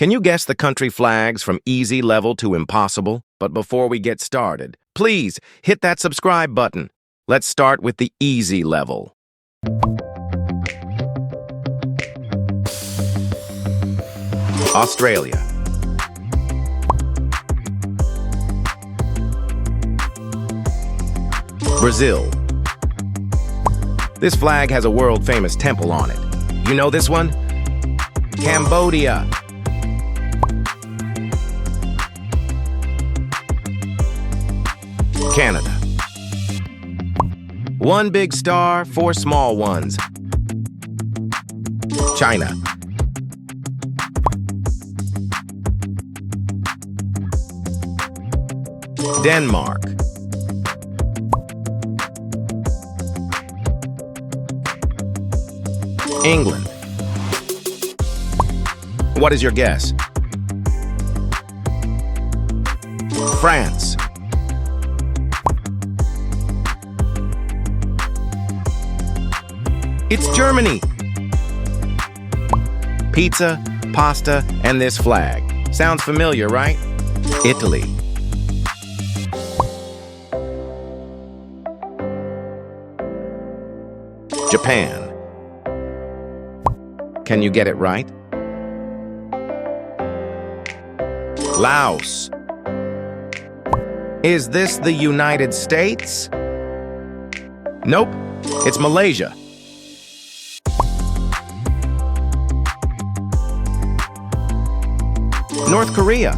Can you guess the country flags from easy level to impossible? But before we get started, please hit that subscribe button. Let's start with the easy level. Australia. Brazil. This flag has a world-famous temple on it. You know this one? Cambodia. Canada. One big star, four small ones. China. Denmark. England. What is your guess? France. It's Germany. Pizza, pasta, and this flag. Sounds familiar, right? Italy. Japan. Can you get it right? Laos. Is this the United States? Nope, it's Malaysia. North Korea.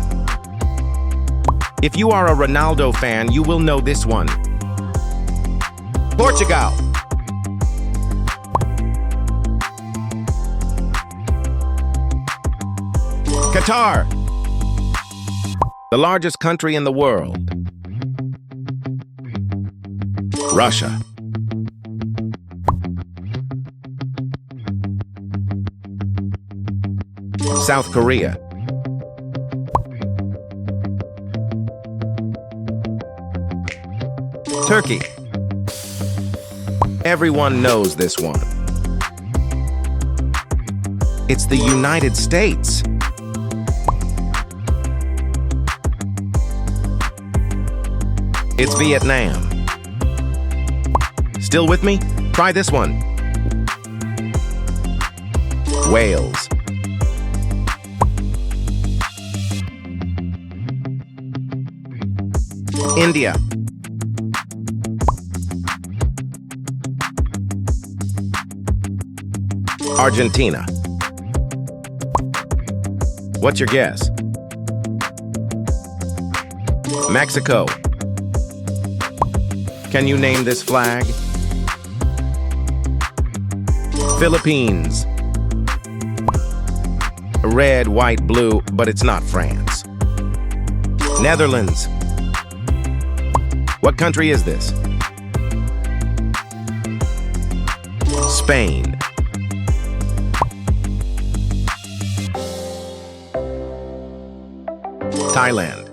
If you are a Ronaldo fan, you will know this one. Portugal. Qatar. The largest country in the world. Russia. South Korea. Turkey. Everyone knows this one. It's the United States. It's Vietnam. Still with me? Try this one. Wales. India. Argentina. What's your guess? Mexico. Can you name this flag? Philippines. Red, white, blue, but it's not France. Netherlands. What country is this? Spain. Thailand.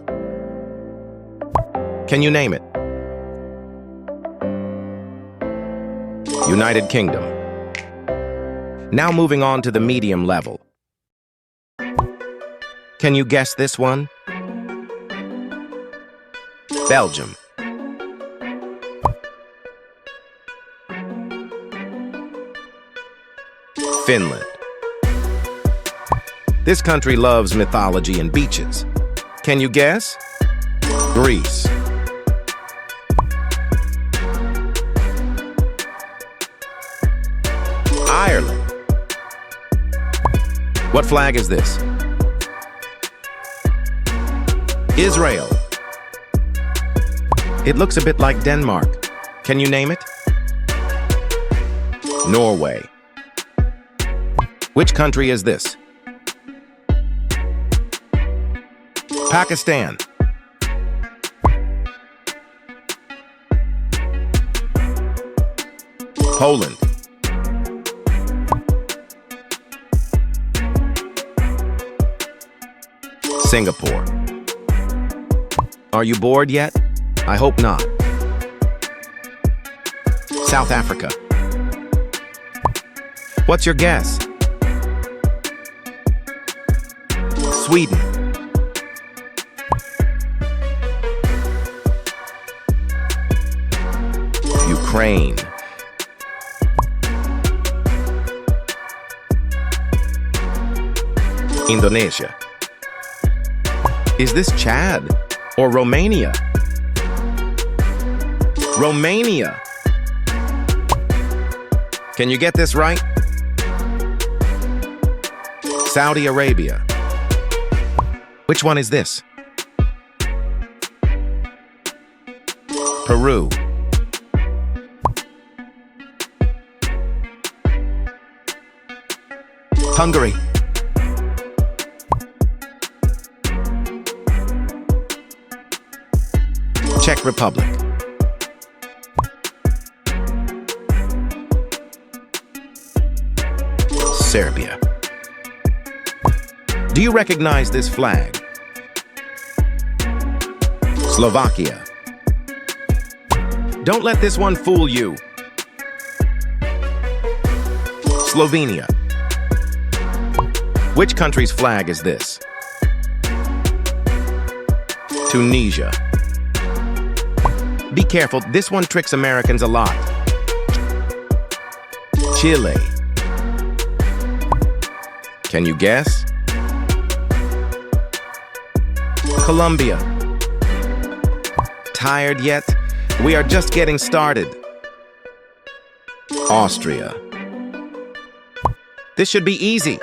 Can you name it? United Kingdom. Now moving on to the medium level. Can you guess this one? Belgium. Finland. This country loves mythology and beaches. Can you guess? Greece. Ireland. What flag is this? Israel. It looks a bit like Denmark. Can you name it? Norway. Which country is this? Pakistan. Poland. Singapore. Are you bored yet? I hope not. South Africa. What's your guess? Sweden. Ukraine. Indonesia. Is this Chad or Romania? Romania. Can you get this right? Saudi Arabia. Which one is this? Peru. Hungary. Czech Republic. Serbia. Do you recognize this flag? Slovakia. Don't let this one fool you. Slovenia. Which country's flag is this? Tunisia. Be careful, this one tricks Americans a lot. Chile. Can you guess? Colombia. Tired yet? We are just getting started. Austria. This should be easy.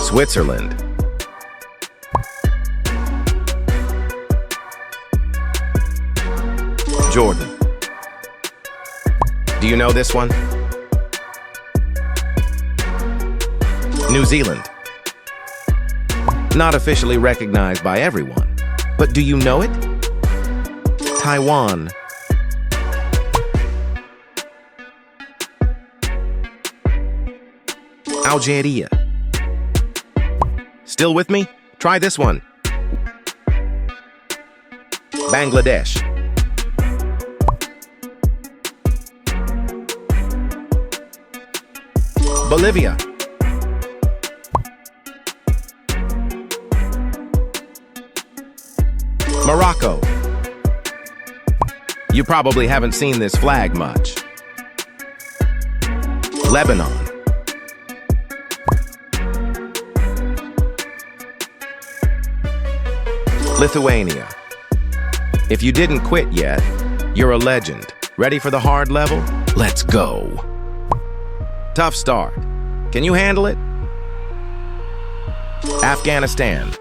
Switzerland. Jordan. Do you know this one? New Zealand. Not officially recognized by everyone, but do you know it? Taiwan. Algeria. Still with me? Try this one. Bangladesh. Bolivia. Morocco. You probably haven't seen this flag much. Lebanon. Lithuania. If you didn't quit yet, you're a legend. Ready for the hard level? Let's go. Tough start. Can you handle it? Afghanistan.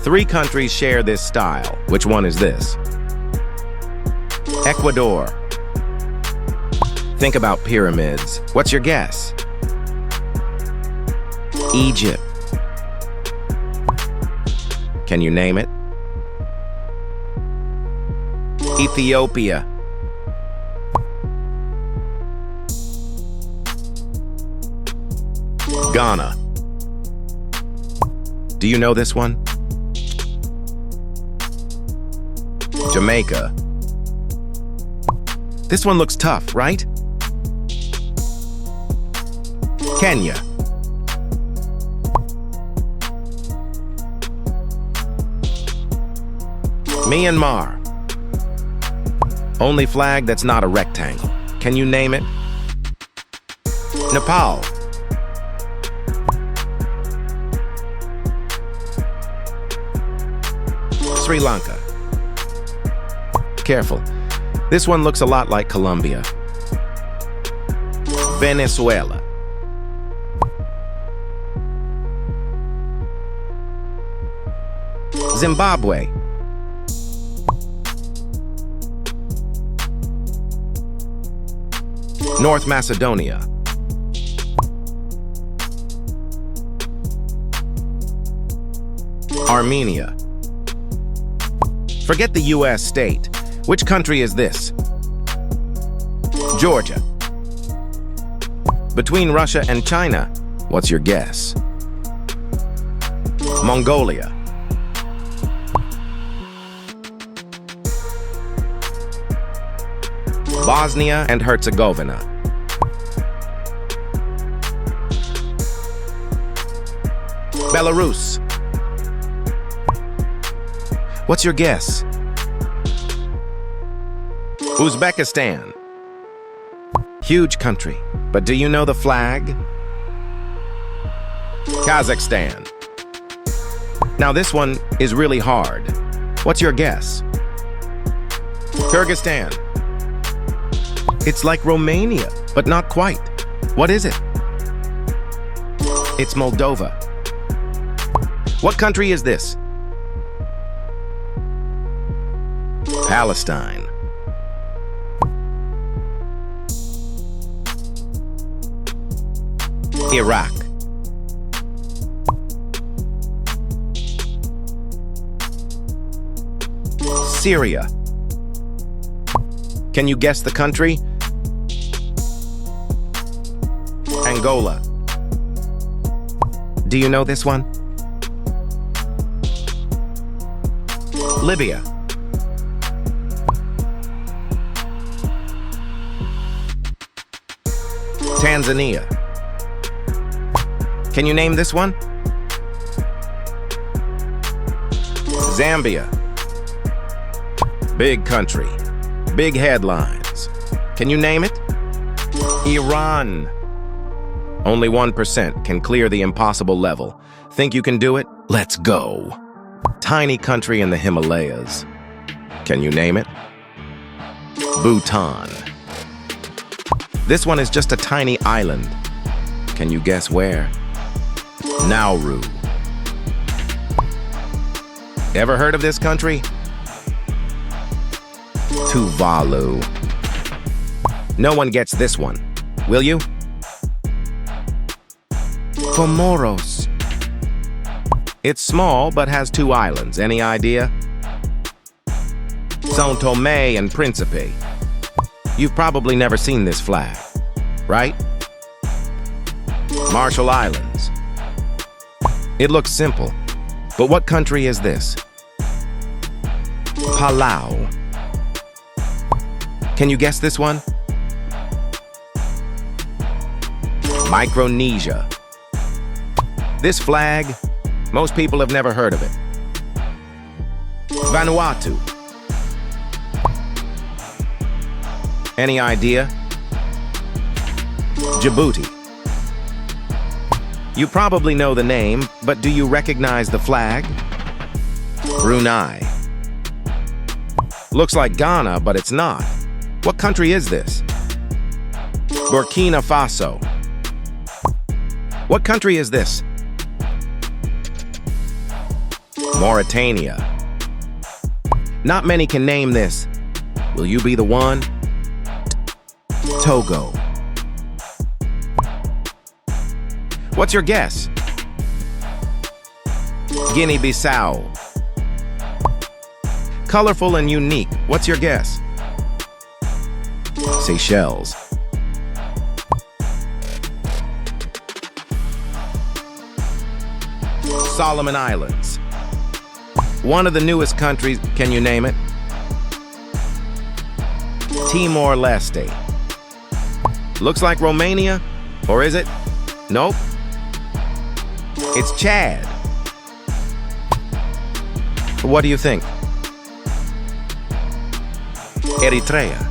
3 countries share this style. Which one is this? Ecuador. Think about pyramids. What's your guess? Egypt. Can you name it? Ethiopia. Ghana. Do you know this one? Jamaica. This one looks tough, right? Kenya. Myanmar. Only flag that's not a rectangle. Can you name it? Nepal. Sri Lanka. Careful. This one looks a lot like Colombia. Venezuela. Zimbabwe. North Macedonia. Armenia. Forget the US state. Which country is this? Georgia. Between Russia and China, what's your guess? Mongolia. Bosnia and Herzegovina. Belarus. What's your guess? Uzbekistan. Huge country, but do you know the flag? Kazakhstan. Now this one is really hard. What's your guess? Kyrgyzstan. It's like Romania, but not quite. What is it? It's Moldova. What country is this? Palestine. Iraq. Syria. Can you guess the country? Angola. Do you know this one? Libya. Tanzania. Can you name this one? Zambia. Big country. Big headlines. Can you name it? Iran. Only 1% can clear the impossible level. Think you can do it? Let's go. Tiny country in the Himalayas. Can you name it? Bhutan. This one is just a tiny island. Can you guess where? Nauru. Ever heard of this country? Tuvalu. No one gets this one. Will you? Comoros. It's small but has 2 islands. Any idea? São Tomé and Príncipe. You've probably never seen this flag, right? Marshall Islands. It looks simple, but what country is this? Palau. Can you guess this one? Micronesia. This flag, most people have never heard of it. Vanuatu. Any idea? Djibouti. You probably know the name, but do you recognize the flag? Brunei. Looks like Ghana, but it's not. What country is this? Burkina Faso. What country is this? Mauritania. Not many can name this. Will you be the one? Togo. What's your guess? Guinea-Bissau. Colorful and unique. What's your guess? Seychelles. Solomon Islands. One of the newest countries, can you name it? Timor-Leste. Looks like Romania, or is it? Nope. It's Chad. What do you think? Eritrea.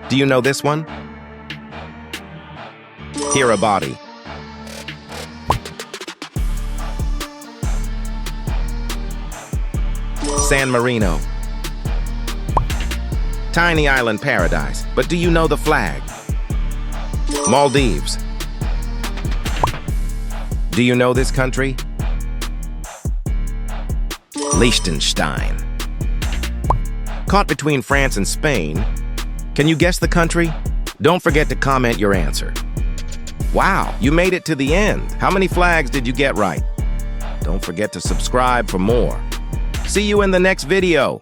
Do you know this one? Kiribati. San Marino. Tiny island paradise, but do you know the flag? Maldives. Do you know this country? Liechtenstein. Caught between France and Spain. Can you guess the country? Don't forget to comment your answer. Wow, you made it to the end. How many flags did you get right? Don't forget to subscribe for more. See you in the next video.